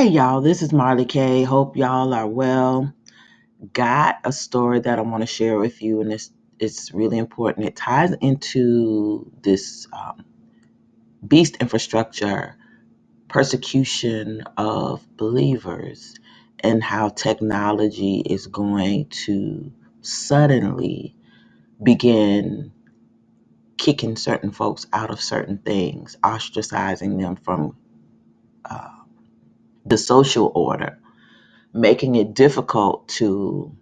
Hey y'all, this is Marley K. Hope y'all are well. Got a story that I want to share with you, and it's really important. It ties into this beast infrastructure persecution of believers and how technology is going to suddenly begin kicking certain folks out of certain things, ostracizing them from uh, the social order, making it difficult to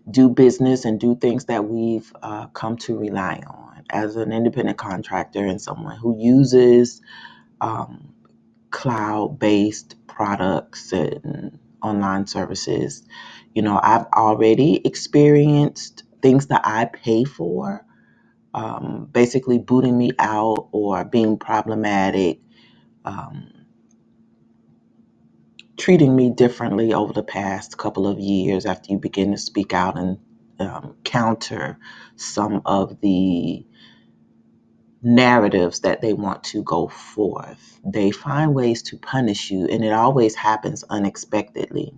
do business and do things that we've come to rely on as an independent contractor and someone who uses um, cloud-based products and online services. I've already experienced things that I pay for, basically booting me out or being problematic, um, treating me differently over the past couple of years after you begin to speak out and counter some of the narratives that they want to go forth. They find ways to punish you, and it always happens unexpectedly.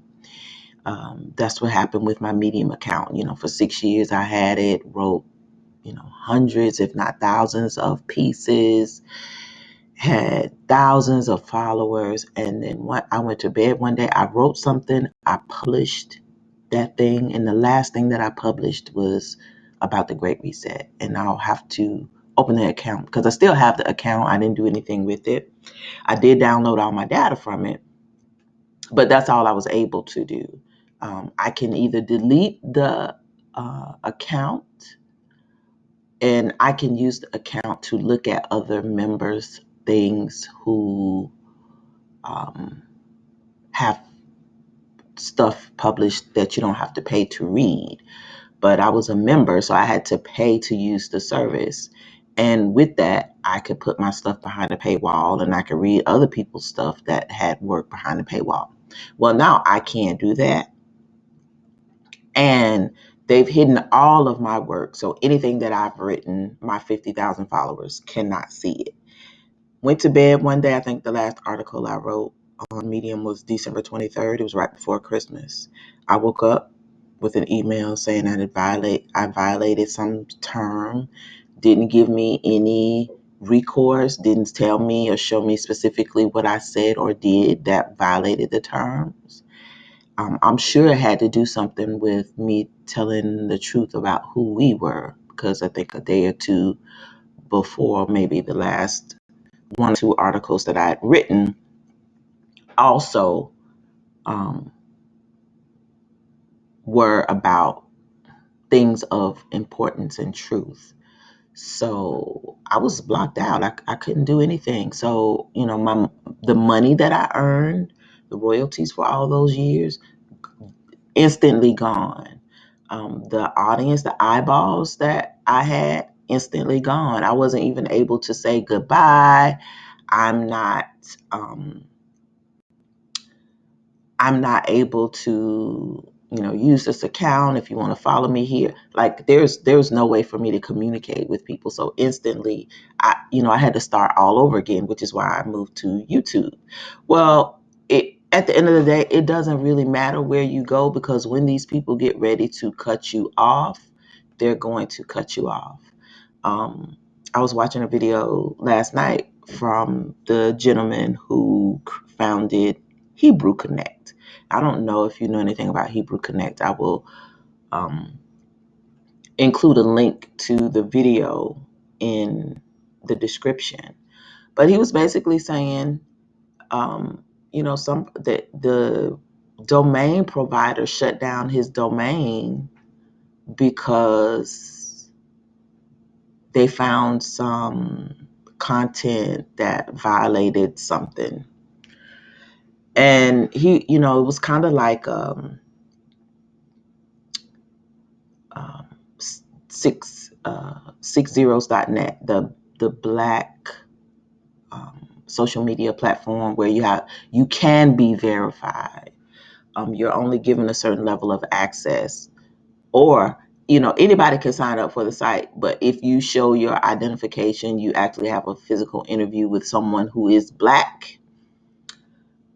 That's what happened with my Medium account. For 6 years I had it, wrote, hundreds, if not thousands of pieces, had thousands of followers. And then I went to bed one day, I wrote something, I published that thing. And the last thing that I published was about the Great Reset. And I'll have to open the account because I still have the account. I didn't do anything with it. I did download all my data from it, but that's all I was able to do. I can either delete the account, and I can use the account to look at other members' things who have stuff published that you don't have to pay to read. But I was a member, so I had to pay to use the service. And with that, I could put my stuff behind a paywall and I could read other people's stuff that had work behind the paywall. Well, now I can't do that. And they've hidden all of my work. So anything that I've written, my 50,000 followers cannot see it. Went to bed one day. I think the last article I wrote on Medium was December 23rd. It was right before Christmas. I woke up with an email saying I violated some term, didn't give me any recourse, didn't tell me or show me specifically what I said or did that violated the terms. I'm sure it had to do something with me telling the truth about who we were, because I think a day or two before, maybe the last one or two articles that I had written also um, were about things of importance and truth. So I was blocked out. I couldn't do anything. So, the money that I earned, the royalties for all those years, instantly gone. The audience, the eyeballs that I had, instantly gone. I wasn't even able to say goodbye. I'm not um, I'm not able to, use this account if you want to follow me here. Like there's no way for me to communicate with people. So instantly, I had to start all over again, which is why I moved to YouTube. Well, at the end of the day, it doesn't really matter where you go, because when these people get ready to cut you off, they're going to cut you off. Um, I was watching a video last night from the gentleman who founded Hebrew Connect. I don't know if you know anything about Hebrew Connect. I will um, include a link to the video in the description. But he was basically saying, some the domain provider shut down his domain because they found some content that violated something. And it was kind of like um, six zeros.net, the black social media platform where you can be verified. You're only given a certain level of access, or anybody can sign up for the site, but if you show your identification, you actually have a physical interview with someone who is black,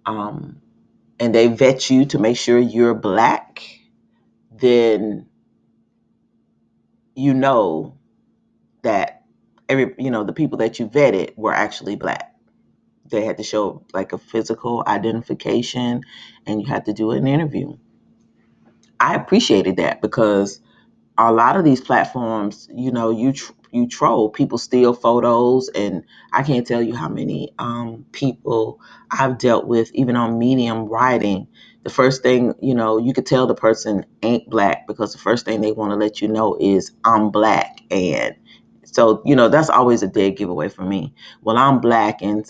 and they vet you to make sure you're Black, then you know that the people that you vetted were actually Black. They had to show like a physical identification, and you had to do an interview. I appreciated that because a lot of these platforms, you troll, people steal photos, and I can't tell you how many people I've dealt with, even on Medium writing. The first thing, you could tell the person ain't Black because the first thing they want to let you know is I'm Black. And so, that's always a dead giveaway for me. Well, I'm Black, and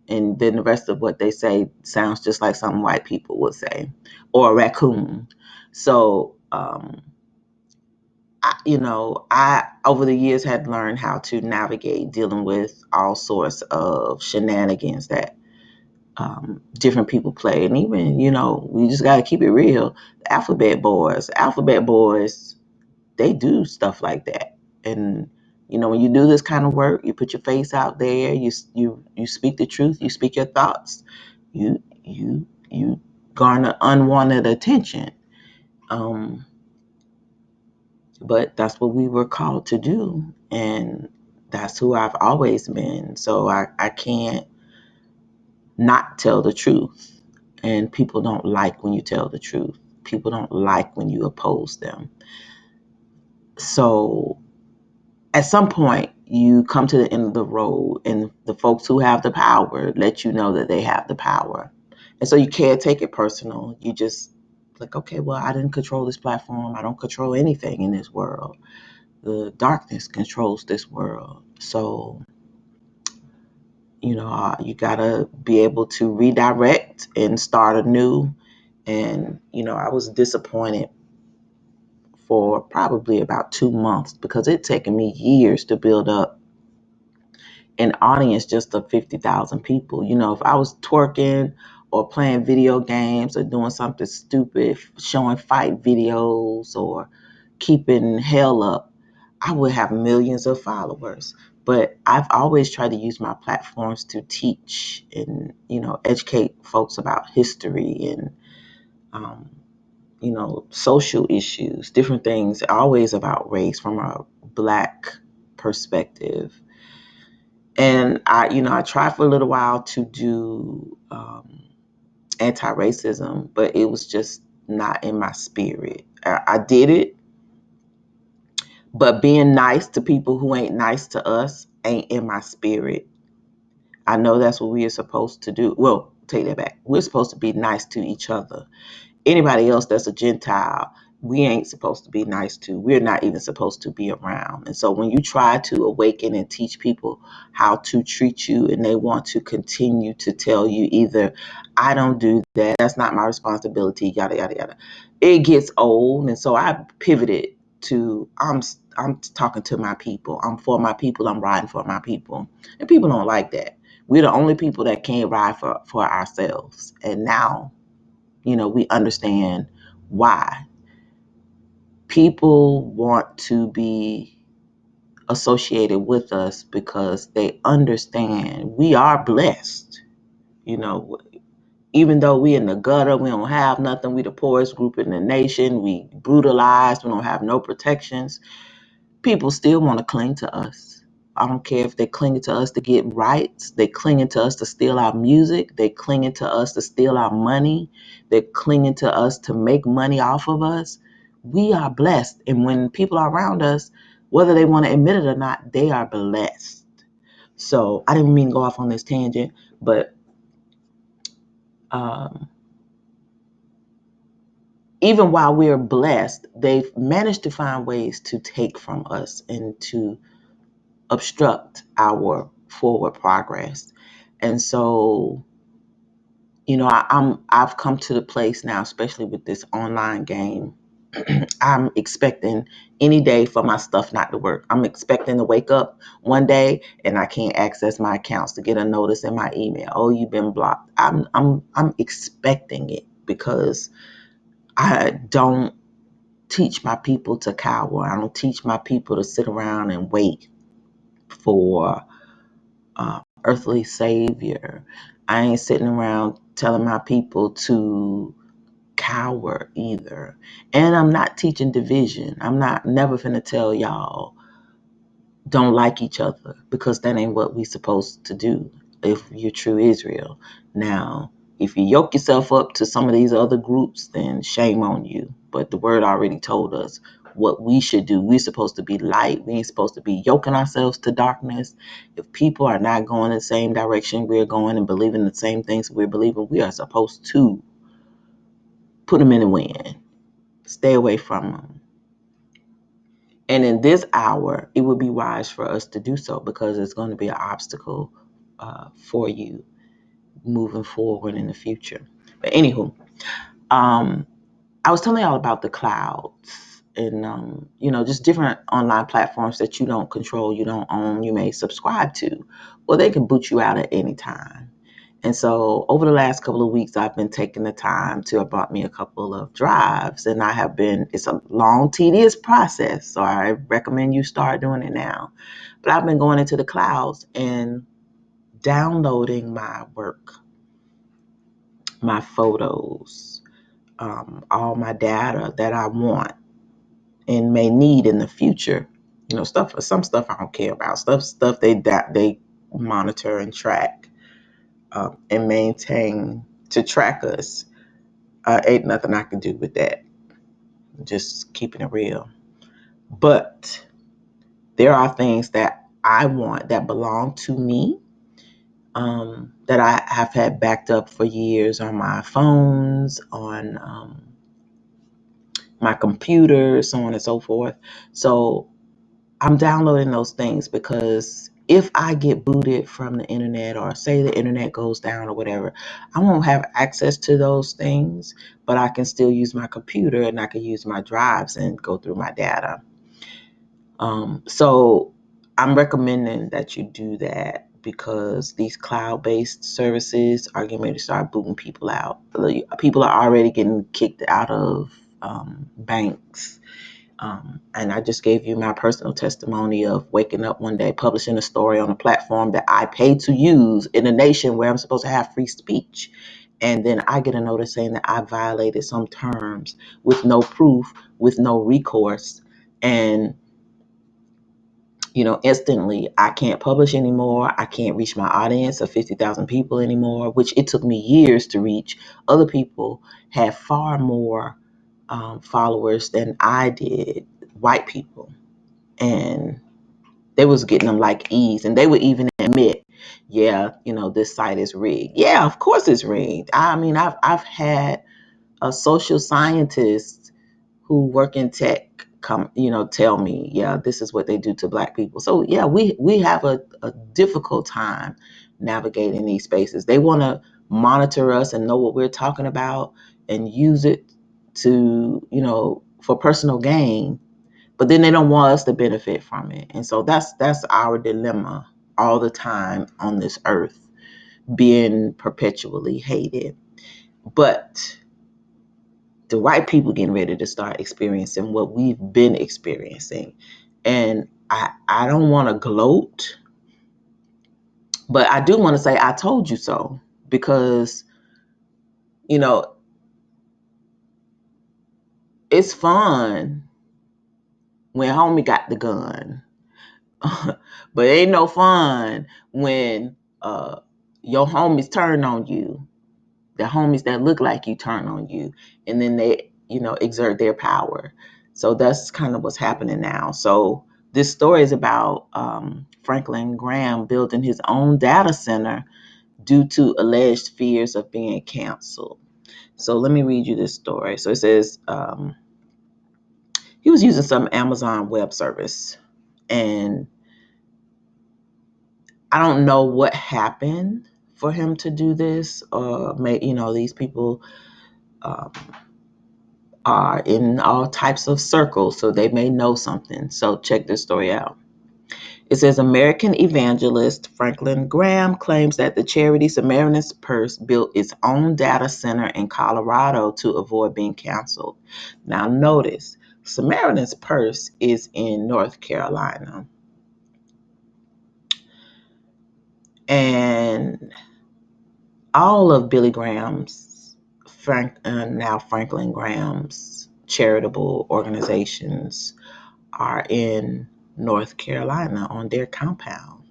then the rest of what they say sounds just like something white people would say, or a raccoon. So, I over the years had learned how to navigate dealing with all sorts of shenanigans that different people play. And even, we just got to keep it real. The Alphabet Boys, they do stuff like that. And, when you do this kind of work, you put your face out there, you speak the truth, you speak your thoughts, you garner unwanted attention. But that's what we were called to do. And that's who I've always been. So I can't not tell the truth. And people don't like when you tell the truth. People don't like when you oppose them. So at some point, you come to the end of the road, and the folks who have the power let you know that they have the power. And so you can't take it personal. You just like, okay, well, I didn't control this platform. I don't control anything in this world. The darkness controls this world. So, you got to be able to redirect and start anew. And, I was disappointed for probably about 2 months because it taken me years to build up an audience just of 50,000 people. If I was twerking or playing video games or doing something stupid, showing fight videos or keeping hell up, I would have millions of followers. But I've always tried to use my platforms to teach and, educate folks about history and, social issues, different things, always about race from a Black perspective. And I tried for a little while to do anti-racism, but it was just not in my spirit. I did it, but being nice to people who ain't nice to us ain't in my spirit. I know that's what we are supposed to do. Well, take that back. We're supposed to be nice to each other. Anybody else that's a Gentile, we ain't supposed to be nice to. We're not even supposed to be around. And so when you try to awaken and teach people how to treat you, and they want to continue to tell you either, I don't do that, that's not my responsibility, yada, yada, yada, it gets old. And so I pivoted to, I'm talking to my people. I'm for my people. I'm riding for my people. And people don't like that. We're the only people that can't ride for ourselves. And now, we understand why. People want to be associated with us because they understand we are blessed. You know, Even though we in the gutter, we don't have nothing, we the poorest group in the nation, we brutalized, we don't have no protections, people still want to cling to us. I don't care if they're clinging to us to get rights, they're clinging to us to steal our music, they're clinging to us to steal our money, they're clinging to us to make money off of us. We are blessed. And when people are around us, whether they want to admit it or not, they are blessed. So I didn't mean to go off on this tangent, but um, even while we're blessed, they've managed to find ways to take from us and to obstruct our forward progress. And so, I've come to the place now, especially with this online game. I'm expecting any day for my stuff not to work. I'm expecting to wake up one day and I can't access my accounts, to get a notice in my email. Oh, you've been blocked. I'm expecting it because I don't teach my people to cower. I don't teach my people to sit around and wait for earthly savior. I ain't sitting around telling my people to cower either. And I'm not teaching division. I'm not never finna tell y'all don't like each other, because that ain't what we supposed to do if you're true Israel. Now, if you yoke yourself up to some of these other groups, then shame on you. But the word already told us what we should do. We're supposed to be light. We ain't supposed to be yoking ourselves to darkness. If people are not going in the same direction we're going and believing the same things we're believing, we are supposed to put them in the wind. Stay away from them. And in this hour, it would be wise for us to do so, because it's going to be an obstacle for you moving forward in the future. But anywho, I was telling y'all about the clouds and, just different online platforms that you don't control, you don't own, you may subscribe to. Well, they can boot you out at any time. And so over the last couple of weeks, I've been taking the time to have bought me a couple of drives, and it's a long, tedious process. So I recommend you start doing it now. But I've been going into the clouds and downloading my work, my photos, all my data that I want and may need in the future. Some stuff I don't care about. Stuff they monitor and track and maintain to track us. Ain't nothing I can do with that. Just keeping it real. But there are things that I want that belong to me, that I have had backed up for years on my phones, on my computer, so on and so forth. So I'm downloading those things because if I get booted from the internet, or say the internet goes down or whatever, I won't have access to those things, but I can still use my computer and I can use my drives and go through my data. So I'm recommending that you do that, because these cloud-based services are getting ready to start booting people out. People are already getting kicked out of banks. And I just gave you my personal testimony of waking up one day, publishing a story on a platform that I pay to use in a nation where I'm supposed to have free speech. And then I get a notice saying that I violated some terms with no proof, with no recourse. And, instantly I can't publish anymore. I can't reach my audience of 50,000 people anymore, which it took me years to reach. Other people had far more followers than I did, white people, and they was getting them like ease, and they would even admit, yeah, this site is rigged. Yeah, of course it's rigged. I mean, I've had a social scientist who work in tech come, tell me, yeah, this is what they do to black people. So yeah, we have a difficult time navigating these spaces. They want to monitor us and know what we're talking about and use it to, for personal gain, but then they don't want us to benefit from it. And so that's our dilemma all the time on this earth, being perpetually hated. But the white people getting ready to start experiencing what we've been experiencing. And I don't want to gloat, but I do want to say I told you so, because, it's fun when homie got the gun. But it ain't no fun when your homies turn on you, the homies that look like you turn on you, and then they, exert their power. So that's kind of what's happening now. So this story is about Franklin Graham building his own data center due to alleged fears of being canceled. So let me read you this story. So it says he was using some Amazon web service, and I don't know what happened for him to do this, or these people um, are in all types of circles, so they may know something. So check this story out. It says American evangelist Franklin Graham claims that the charity Samaritan's Purse built its own data center in Colorado to avoid being canceled. Now notice, Samaritan's Purse is in North Carolina. And all of Billy Graham's, now Franklin Graham's charitable organizations are in North Carolina on their compound.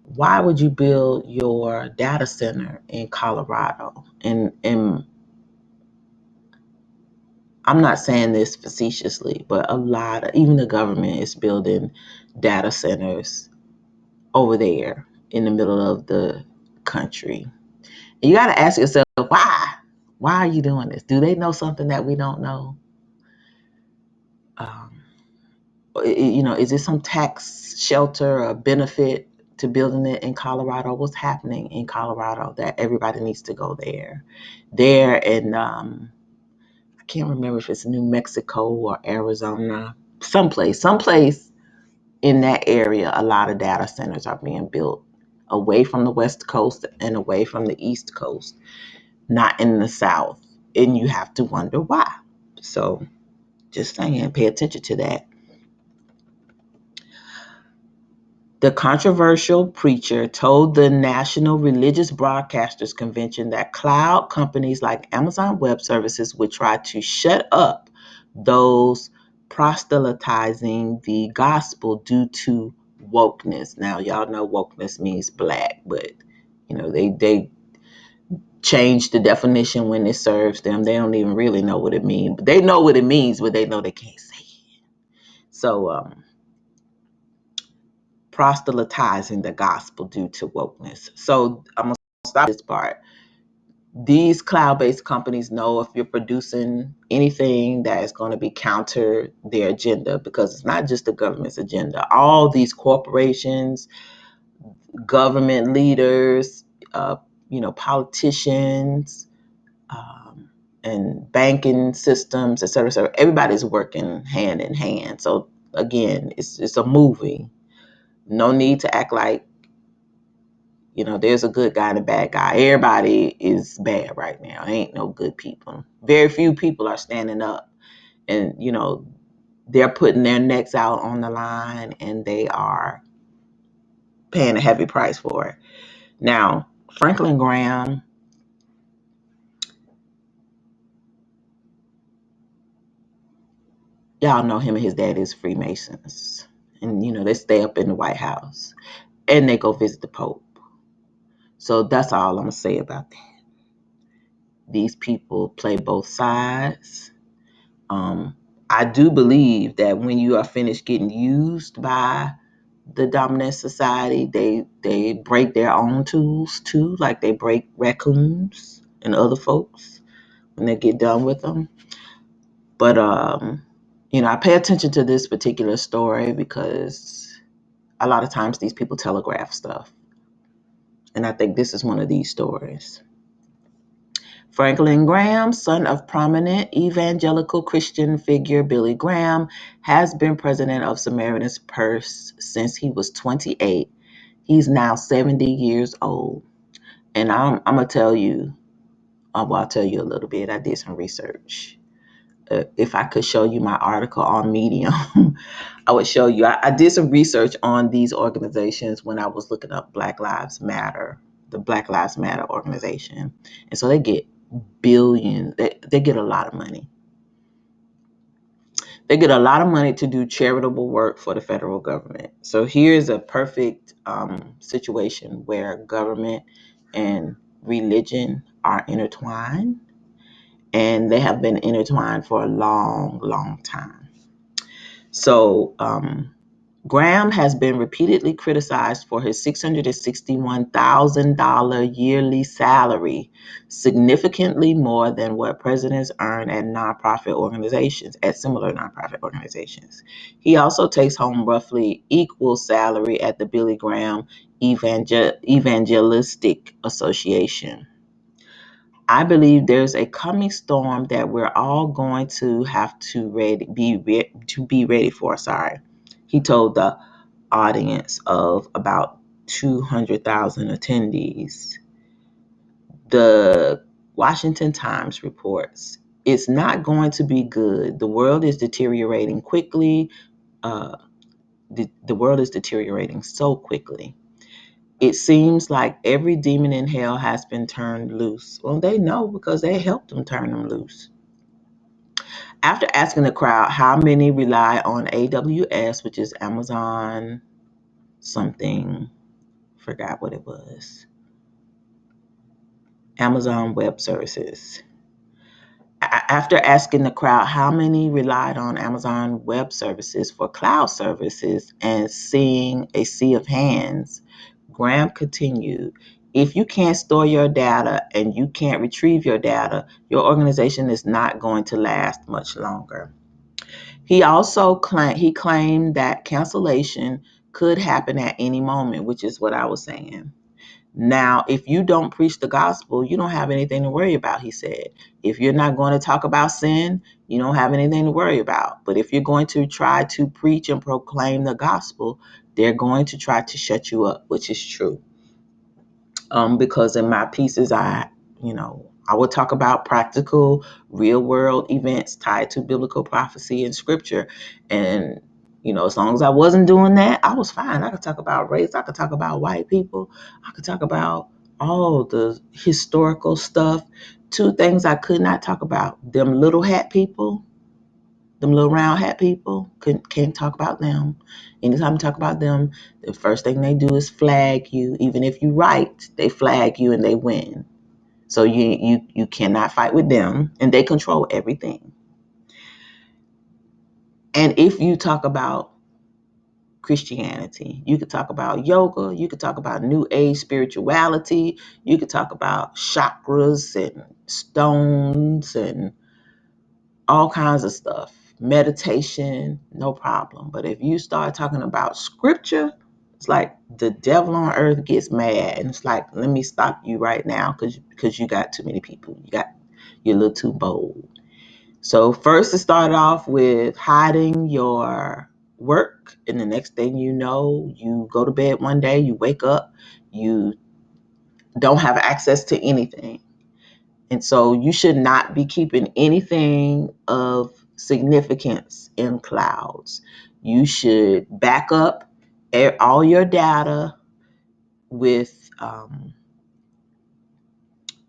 Why would you build your data center in Colorado? And I'm not saying this facetiously, but even the government is building data centers over there in the middle of the country. And you got to ask yourself, why? Why are you doing this? Do they know something that we don't know? Um, is there some tax shelter or benefit to building it in Colorado? What's happening in Colorado that everybody needs to go there? And I can't remember if it's New Mexico or Arizona, someplace in that area, a lot of data centers are being built away from the West Coast and away from the East Coast, not in the South. And you have to wonder why. So just saying, pay attention to that. The controversial preacher told the National Religious Broadcasters Convention that cloud companies like Amazon Web Services would try to shut up those proselytizing the gospel due to wokeness. Now, y'all know wokeness means black, but they change the definition when it serves them. They don't even really know what it means. But they know what it means, but they know they can't say it. So, proselytizing the gospel due to wokeness. So I'm going to stop this part. These cloud-based companies know if you're producing anything that is going to be counter their agenda, because it's not just the government's agenda. All these corporations, government leaders, politicians, and banking systems, et cetera, et cetera, everybody's working hand in hand. So again, it's a movie. No need to act like there's a good guy and a bad guy. Everybody is bad right now. Ain't no good people. Very few people are standing up, and they're putting their necks out on the line, and they are paying a heavy price for it. Now, Franklin Graham, y'all know him and his dad is Freemasons, and they stay up in the White House, and they go visit the Pope. So that's all I'm gonna say about that. These people play both sides. I do believe that when you are finished getting used by the dominant society, they break their own tools too, like they break raccoons and other folks when they get done with them. But I pay attention to this particular story because a lot of times these people telegraph stuff, and I think this is one of these stories. Franklin Graham, son of prominent evangelical Christian figure Billy Graham, has been president of Samaritan's Purse since he was 28. He's now 70 years old. And I'm going to tell you, I'll tell you a little bit. I did some research. If I could show you my article on Medium, I would show you. I did some research on these organizations when I was looking up Black Lives Matter, the Black Lives Matter organization. And so they get billions. They get a lot of money. They get a lot of money to do charitable work for the federal government. So here's a perfect situation where government and religion are intertwined, and they have been intertwined for a long, long time. So Graham has been repeatedly criticized for his $661,000 yearly salary, significantly more than what presidents earn at similar nonprofit organizations. He also takes home roughly equal salary at the Billy Graham Evangelistic Association. I believe there's a coming storm that we're all going to have to be ready for. He told the audience of about 200,000 attendees. The Washington Times reports it's not going to be good. The world is deteriorating quickly. The world is deteriorating so quickly. It seems like every demon in hell has been turned loose. Well, they know because they helped them turn them loose. After asking the crowd how many rely on AWS, which is Amazon something, forgot what it was, Amazon Web Services. After asking the crowd how many relied on Amazon Web Services for cloud services and seeing a sea of hands, Graham continued, if you can't store your data and you can't retrieve your data, your organization is not going to last much longer. He also claimed that cancellation could happen at any moment, which is what I was saying. Now, if you don't preach the gospel, you don't have anything to worry about, he said. If you're not going to talk about sin, you don't have anything to worry about. But if you're going to try to preach and proclaim the gospel, they're going to try to shut you up, which is true. Because in my pieces, I would talk about practical, real world events tied to biblical prophecy and scripture. And, as long as I wasn't doing that, I was fine. I could talk about race. I could talk about white people. I could talk about all the historical stuff. Two things I could not talk about: them little hat people, them little round hat people. Can't talk about them. Anytime you talk about them, the first thing they do is flag you. Even if you right, they flag you and they win. So you cannot fight with them, and they control everything. And if you talk about Christianity, you could talk about yoga, you could talk about new age spirituality, you could talk about chakras and stones and all kinds of stuff, meditation, no problem. But if you start talking about scripture, it's like the devil on earth gets mad, and it's like, let me stop you right now because you got too many people. You're a little too bold. So first it started off with hiding your work, and the next thing you know, you go to bed one day, you wake up, you don't have access to anything. And so you should not be keeping anything of significance in clouds. You should back up all your data with,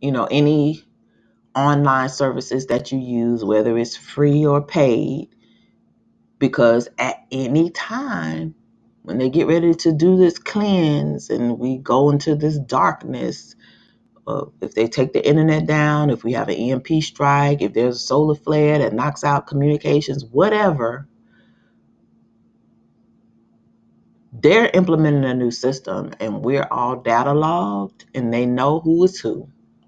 any online services that you use, whether it's free or paid, because at any time when they get ready to do this cleanse and we go into this darkness, if they take the internet down, if we have an EMP strike, if there's a solar flare that knocks out communications, whatever, they're implementing a new system and we're all data logged and they know who is who.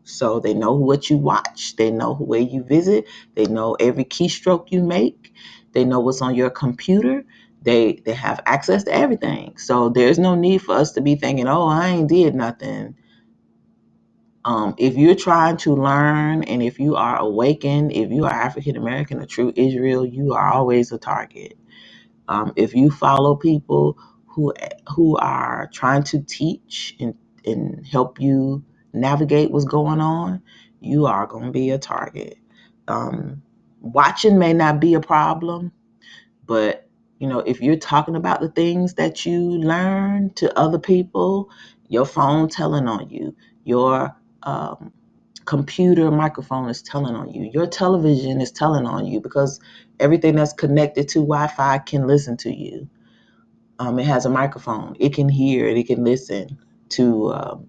So they know what you watch, they know where you visit, they know every keystroke you make, they know what's on your computer, they have access to everything. So there's no need for us to be thinking, oh, I ain't did nothing. If you're trying to learn and if you are awakened, if you are African American, a true Israel, you are always a target. If you follow people who are trying to teach and help you navigate what's going on, you are going to be a target. Watching may not be a problem, but if you're talking about the things that you learn to other people, your phone telling on you, your computer microphone is telling on you, your television is telling on you, because everything that's connected to Wi-Fi can listen to you. It has a microphone. It can hear and it can listen to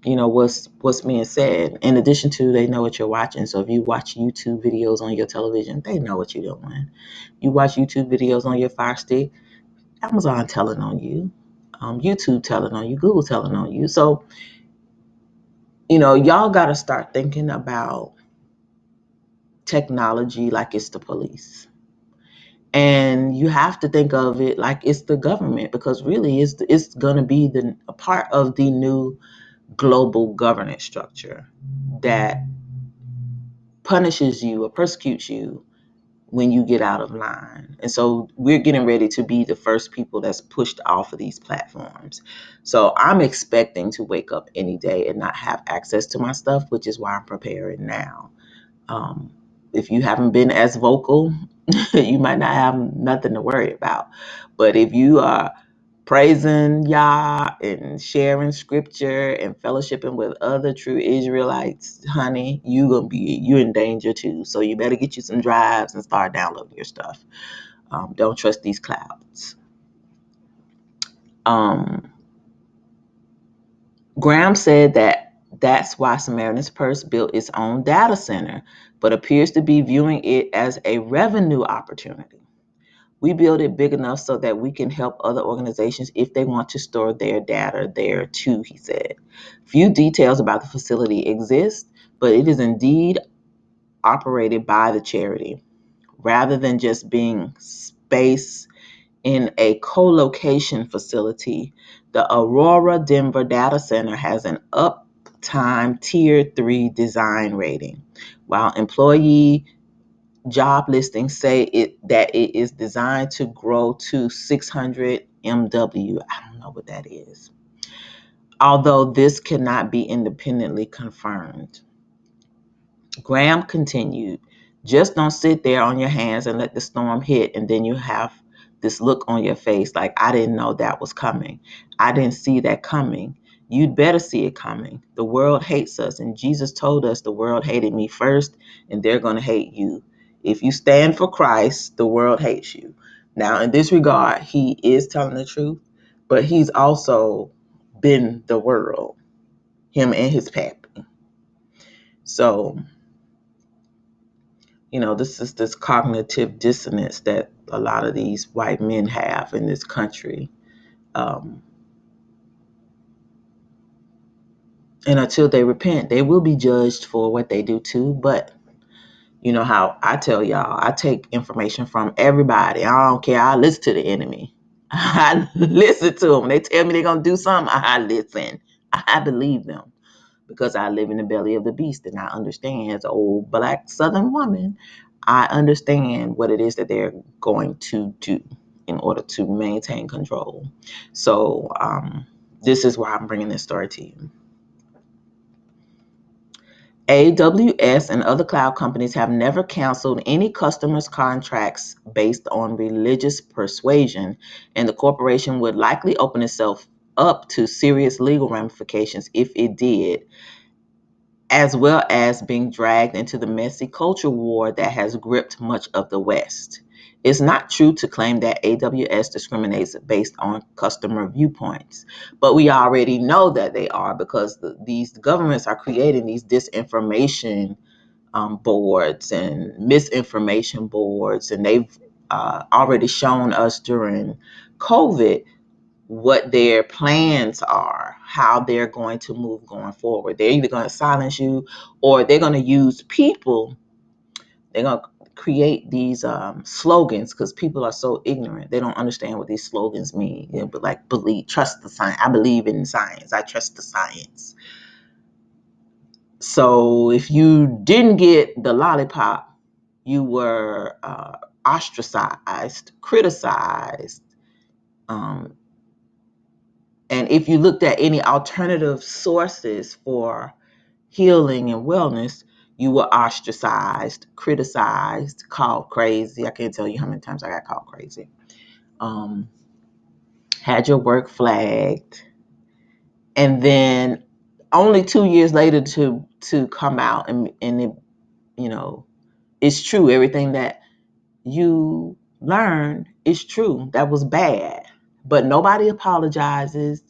what's being said. In addition to, they know what you're watching. So if you watch YouTube videos on your television, they know what you're doing. You watch YouTube videos on your Fire Stick, Amazon telling on you, YouTube telling on you, Google telling on you. So y'all got to start thinking about technology like it's the police. And you have to think of it like it's the government, because really it's going to be a part of the new global governance structure that punishes you or persecutes you when you get out of line. And so we're getting ready to be the first people that's pushed off of these platforms. So I'm expecting to wake up any day and not have access to my stuff, which is why I'm preparing now. If you haven't been as vocal, you might not have nothing to worry about. But if you are praising Yah and sharing scripture and fellowshipping with other true Israelites, honey, you in danger too. So you better get you some drives and start downloading your stuff. Don't trust these clouds. Graham said that that's why Samaritan's Purse built its own data center, but appears to be viewing it as a revenue opportunity. We build it big enough so that we can help other organizations if they want to store their data there too, he said. Few details about the facility exist, but it is indeed operated by the charity. Rather than just being space in a co-location facility, the Aurora Denver Data Center has an uptime Tier 3 design rating, while employee job listings say that it is designed to grow to 600 MW. I don't know what that is. Although this cannot be independently confirmed. Graham continued, just don't sit there on your hands and let the storm hit and then you have this look on your face like, I didn't know that was coming. I didn't see that coming. You'd better see it coming. The world hates us, and Jesus told us the world hated me first, and they're going to hate you. If you stand for Christ, the world hates you. Now, in this regard, he is telling the truth, but he's also been the world, him and his pappy. So, this is this cognitive dissonance that a lot of these white men have in this country. And until they repent, they will be judged for what they do too. But you know how I tell y'all, I take information from everybody. I don't care. I listen to the enemy. I listen to them. They tell me they're going to do something. I listen. I believe them because I live in the belly of the beast and I understand, as an old Black Southern woman, I understand what it is that they're going to do in order to maintain control. So this is why I'm bringing this story to you. AWS and other cloud companies have never canceled any customers' contracts based on religious persuasion, and the corporation would likely open itself up to serious legal ramifications if it did, as well as being dragged into the messy culture war that has gripped much of the West. It's not true to claim that AWS discriminates based on customer viewpoints, but we already know that they are because these governments are creating these disinformation boards and misinformation boards, and they've already shown us during COVID what their plans are, how they're going to move going forward. They're either going to silence you or they're going to use people. They're going to create these slogans because people are so ignorant. They don't understand what these slogans mean. But like, trust the science. I believe in science. I trust the science. So if you didn't get the lollipop, you were ostracized, criticized, and if you looked at any alternative sources for healing and wellness, you were ostracized, criticized, called crazy. I can't tell you how many times I got called crazy. Had your work flagged. And then only 2 years later to come out and it, it's true. Everything that you learned is true. That was bad. But nobody apologizes.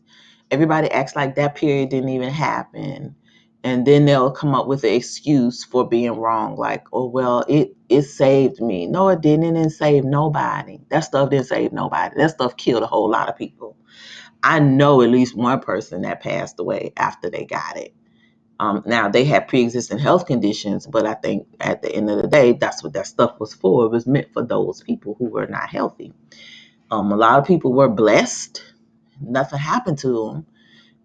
Everybody acts like that period didn't even happen. And then they'll come up with an excuse for being wrong, like, oh, well, it saved me. No, it didn't. It didn't save nobody. That stuff didn't save nobody. That stuff killed a whole lot of people. I know at least one person that passed away after they got it. Now, they had pre-existing health conditions, but I think at the end of the day, that's what that stuff was for. It was meant for those people who were not healthy. A lot of people were blessed. Nothing happened to them.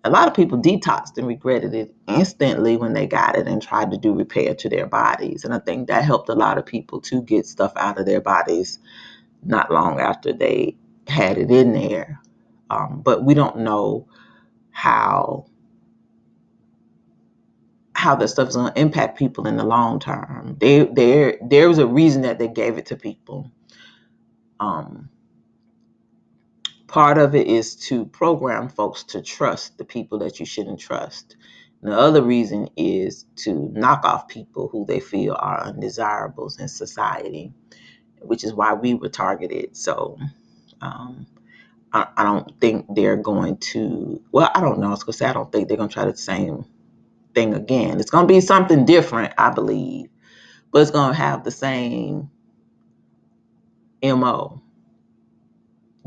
A lot of people detoxed and regretted it instantly when they got it and tried to do repair to their bodies. And I think that helped a lot of people to get stuff out of their bodies not long after they had it in there. But we don't know how that stuff is going to impact people in the long term. There was a reason that they gave it to people part of it is to program folks to trust the people that you shouldn't trust. And the other reason is to knock off people who they feel are undesirables in society, which is why we were targeted. So um, I don't think they're going to, well, I don't know. I was going to say, I don't think they're going to try the same thing again. It's going to be something different, I believe, but it's going to have the same MO.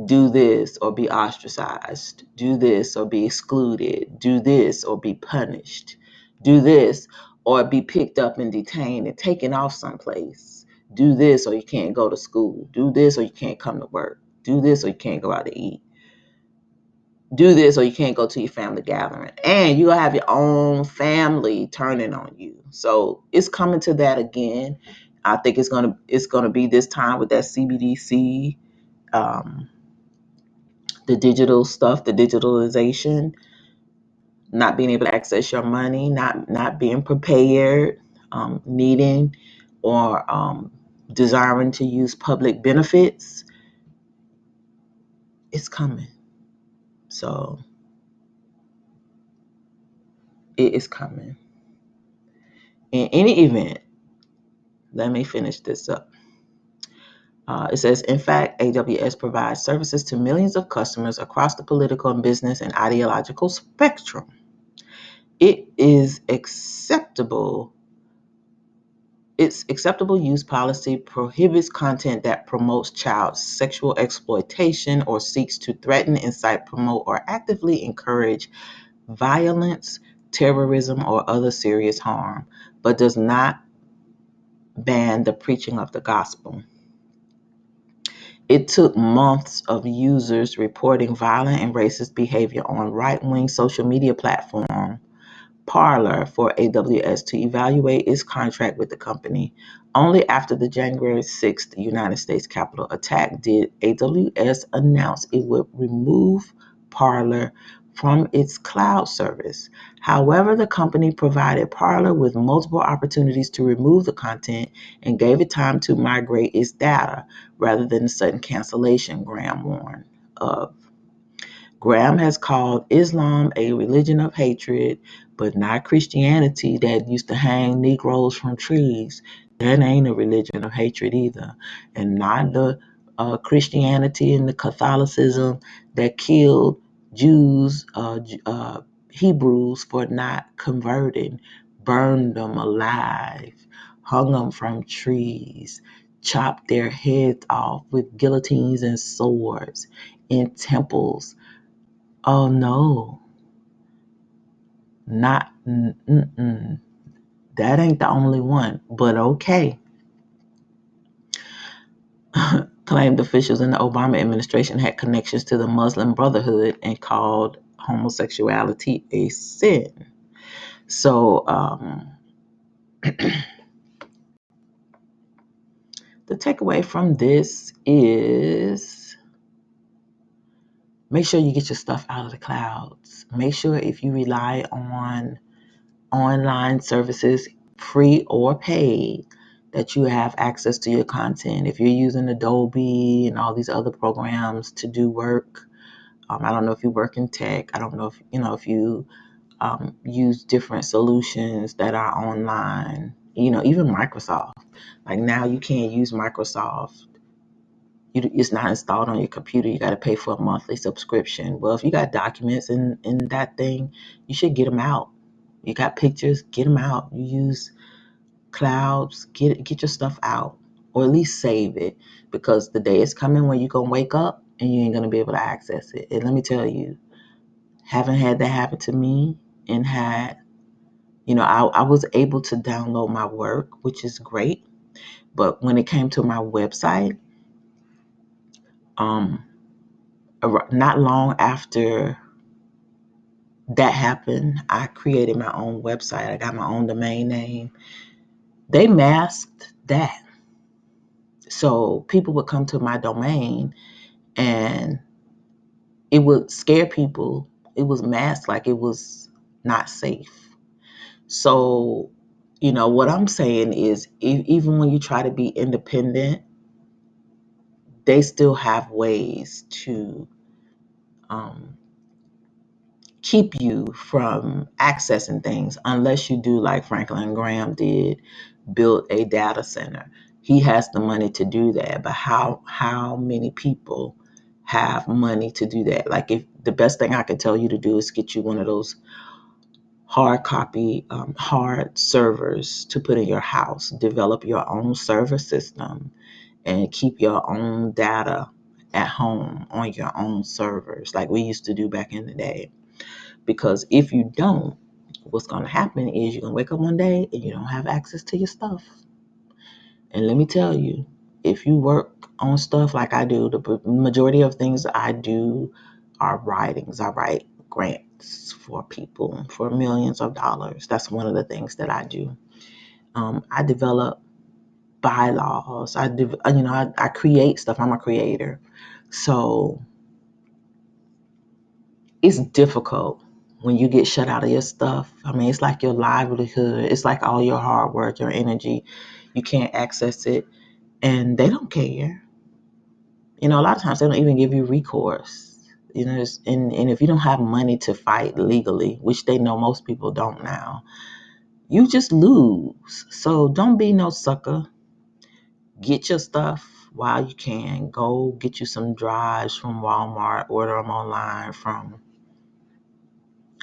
Do this or be ostracized. Do this or be excluded. Do this or be punished. Do this or be picked up and detained and taken off someplace. Do this or you can't go to school. Do this or you can't come to work. Do this or you can't go out to eat. Do this or you can't go to your family gathering. And you'll have your own family turning on you. So it's coming to that again. I think it's gonna be this time with that CBDC, the digital stuff, the digitalization, not being able to access your money, not being prepared, needing or desiring to use public benefits. It's coming. So it is coming. In any event, let me finish this up. It says, in fact, AWS provides services to millions of customers across the political and business and ideological spectrum. It is acceptable. Its acceptable use policy prohibits content that promotes child sexual exploitation or seeks to threaten, incite, promote, or actively encourage violence, terrorism, or other serious harm, but does not ban the preaching of the gospel. It took months of users reporting violent and racist behavior on right-wing social media platform Parler for AWS to evaluate its contract with the company. Only after the January 6th United States Capitol attack did AWS announce it would remove Parler from its cloud service. However, the company provided Parler with multiple opportunities to remove the content and gave it time to migrate its data rather than a sudden cancellation, Graham warned of. Graham has called Islam a religion of hatred, but not Christianity that used to hang Negroes from trees. That ain't a religion of hatred either. And not the Christianity and the Catholicism that killed Jews, Hebrews for not converting, burned them alive, hung them from trees, chopped their heads off with guillotines and swords in temples. Oh no, not that ain't the only one, but okay. Claimed officials in the Obama administration had connections to the Muslim Brotherhood and called homosexuality a sin. So the takeaway from this is make sure you get your stuff out of the clouds. Make sure if you rely on online services, free or paid, that you have access to your content. If you're using Adobe and all these other programs to do work, I don't know if you work in tech. I don't know if you use different solutions that are online. Even Microsoft. Like now, you can't use Microsoft. It's not installed on your computer. You got to pay for a monthly subscription. Well, if you got documents in that thing, you should get them out. You got pictures, get them out. You use clouds, get your stuff out, or at least save it, because the day is coming when you're gonna wake up and you ain't gonna be able to access it. And let me tell you, haven't had that happen to me, and I was able to download my work, which is great. But when it came to my website, not long after that happened, I created my own website. I got my own domain name. They masked that. So people would come to my domain and it would scare people. It was masked like it was not safe. So, what I'm saying is, even when you try to be independent, they still have ways to um, keep you from accessing things unless you do like Franklin Graham did, build a data center. He has the money to do that, but how many people have money to do that? Like, if the best thing I could tell you to do is get you one of those hard copy hard servers to put in your house, develop your own server system, and keep your own data at home on your own servers like we used to do back in the day. Because if you don't, what's going to happen is you're going to wake up one day and you don't have access to your stuff. And let me tell you, if you work on stuff like I do, the majority of things I do are writings. I write grants for people for millions of dollars. That's one of the things that I do. I develop bylaws. I create stuff. I'm a creator. So it's difficult when you get shut out of your stuff. I mean, it's like your livelihood. It's like all your hard work, your energy. You can't access it, and they don't care. A lot of times they don't even give you recourse. And if you don't have money to fight legally, which they know most people don't now, you just lose. So don't be no sucker. Get your stuff while you can. Go get you some drives from Walmart, order them online from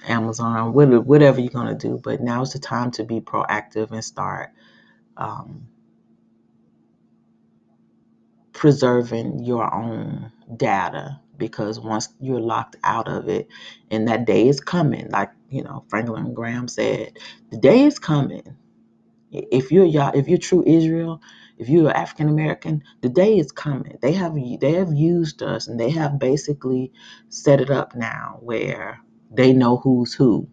Amazon, whatever you're going to do. But now's the time to be proactive and start um, preserving your own data, because once you're locked out of it, and that day is coming, like Franklin Graham said, the day is coming. If you're true Israel, if you're African American, the day is coming. They have used us, and they have basically set it up now where they know who's who.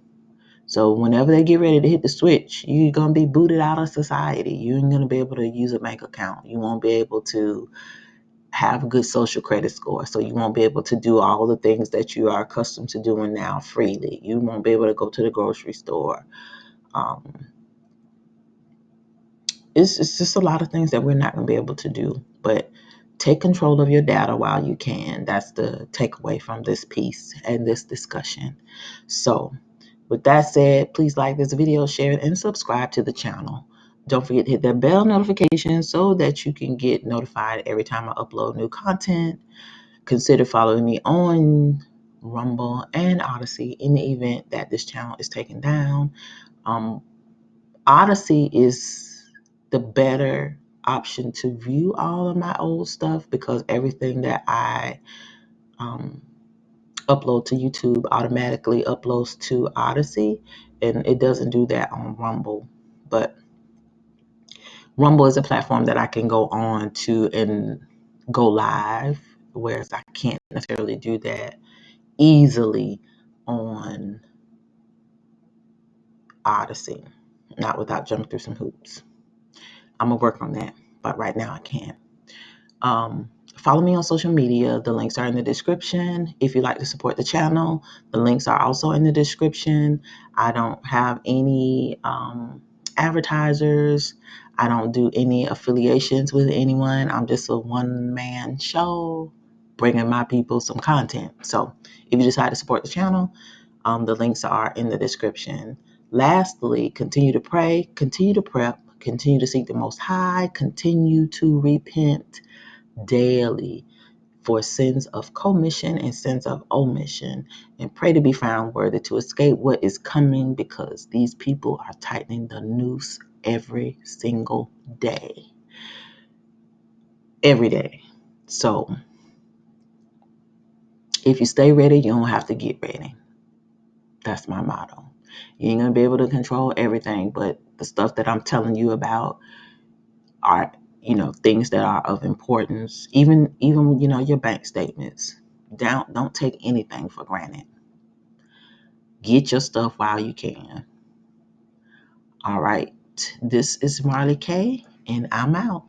So whenever they get ready to hit the switch, you're gonna be booted out of society. You ain't gonna be able to use a bank account. You won't be able to have a good social credit score. So you won't be able to do all the things that you are accustomed to doing now freely. You won't be able to go to the grocery store. Um, it's just a lot of things that we're not going to be able to do. But take control of your data while you can. That's the takeaway from this piece and this discussion. So, with that said, please like this video, share it, and subscribe to the channel. Don't forget to hit that bell notification so that you can get notified every time I upload new content. Consider following me on Rumble and Odyssey in the event that this channel is taken down. Um, Odyssey is the better option to view all of my old stuff, because everything that I um, upload to YouTube automatically uploads to Odyssey, and it doesn't do that on Rumble. But Rumble is a platform that I can go on to and go live, whereas I can't necessarily do that easily on Odyssey, not without jumping through some hoops. I'm gonna work on that, but right now I can't. Follow me on social media. The links are in the description. If you'd like to support the channel, the links are also in the description. I don't have any advertisers. I don't do any affiliations with anyone. I'm just a one-man show bringing my people some content. So if you decide to support the channel, the links are in the description. Lastly, continue to pray, continue to prep, continue to seek the Most High, continue to repent daily for sins of commission and sins of omission, and pray to be found worthy to escape what is coming, because these people are tightening the noose every single day. Every day. So if you stay ready, you don't have to get ready. That's my motto. You ain't gonna be able to control everything, but the stuff that I'm telling you about are, things that are of importance. Even your bank statements. Don't take anything for granted. Get your stuff while you can. All right. This is Marley K, and I'm out.